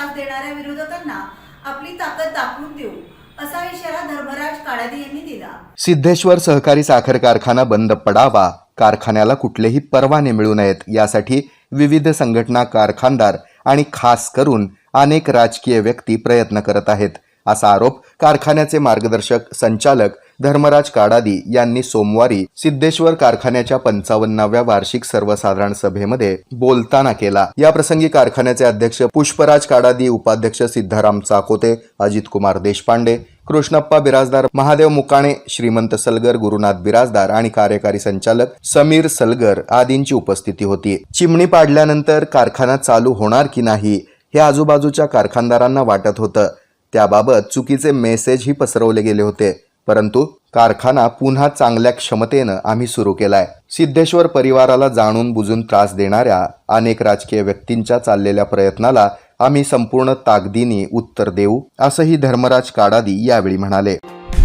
त्रास देणाऱ्या विरोधकांना आपली ताकद दाखवून देऊ असा इशारा धर्मराज काडादी यांनी दिला। सिद्धेश्वर सहकारी साखर कारखाना बंद पडावा, कारखान्याला कुठलेही परवाने मिळू नयेत यासाठी विविध संघटना, कारखानदार आणि खास करून अनेक राजकीय व्यक्ती प्रयत्न करत आहेत असा आरोप कारखान्याचे मार्गदर्शक संचालक धर्मराज काडादी यांनी सोमवारी सिद्धेश्वर कारखान्याच्या 55व्या वार्षिक सर्वसाधारण सभेमध्ये बोलताना केला। या प्रसंगी कारखान्याचे अध्यक्ष पुष्पराज काडादी, उपाध्यक्ष सिद्धाराम चाकोते, अजित कुमार देशपांडे, कृष्णप्पा बिराजदार, महादेव मुकाणे, श्रीमंत सलगर, गुरुनाथ बिराजदार आणि कार्यकारी संचालक समीर सलगर आदींची उपस्थिती होती। चिमणी पाडल्यानंतर कारखाना चालू होणार की नाही हे आजूबाजूच्या कारखानदारांना वाटत होतं। त्याबाबत चुकीचे मेसेजही पसरवले गेले होते, परंतु कारखाना पुन्हा चांगल्या क्षमतेनं आम्ही सुरू केलाय। सिद्धेश्वर परिवाराला जाणून बुजून त्रास देणाऱ्या अनेक राजकीय व्यक्तींच्या चाललेल्या प्रयत्नाला आम्ही संपूर्ण ताकदीने उत्तर देऊ असंही धर्मराज काडादी यावेळी म्हणाले।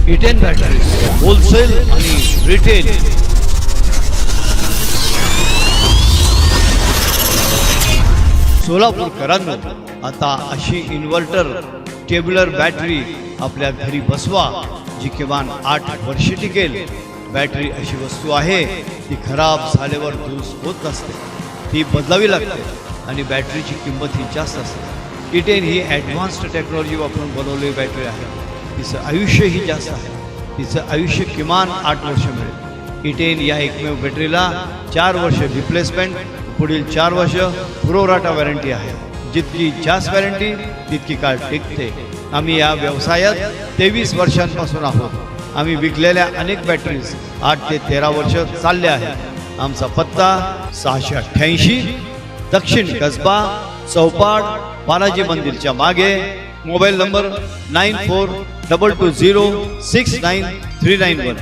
इटेन बॅटरीज होलसेल आणि रिटेल सोलापूरकरांनो, आता अशी इन्व्हर्टर टेबलर बॅटरी आपल्या घरी बसवा जी किमान 8 वर्षे टिकेल। बॅटरी अशी वस्तू आहे ती खराब झाल्यावर दुरुस्त होत नसते, ती बदलावी लागते आणि बॅटरीची किंमत ही जास्त असते। इटेन ही ॲडव्हान्स्ड टेक्नॉलॉजी वापरून बनवलेली बॅटरी आहे। तिचं आयुष्यही जास्त आहे, तिचं आयुष्य किमान 8 वर्ष मिळेल। इटेन या एकमेव बॅटरीला 4 वर्ष रिप्लेसमेंट, पुढील 4 वर्ष पुरवठा वॉरंटी आहे। जितकी जास्त वॉरंटी तितकी काळ टिकते। आम्ही या व्यवसायात 23 वर्षांपासून आहोत। आम्ही विकलेल्या अनेक बॅटरीज 8 ते 13 वर्ष चालल्या आहेत। आमचा पत्ता 688 दक्षिण कसबा, चौपाड, बालाजी मंदिरच्या मागे। Mobile number 9422069391।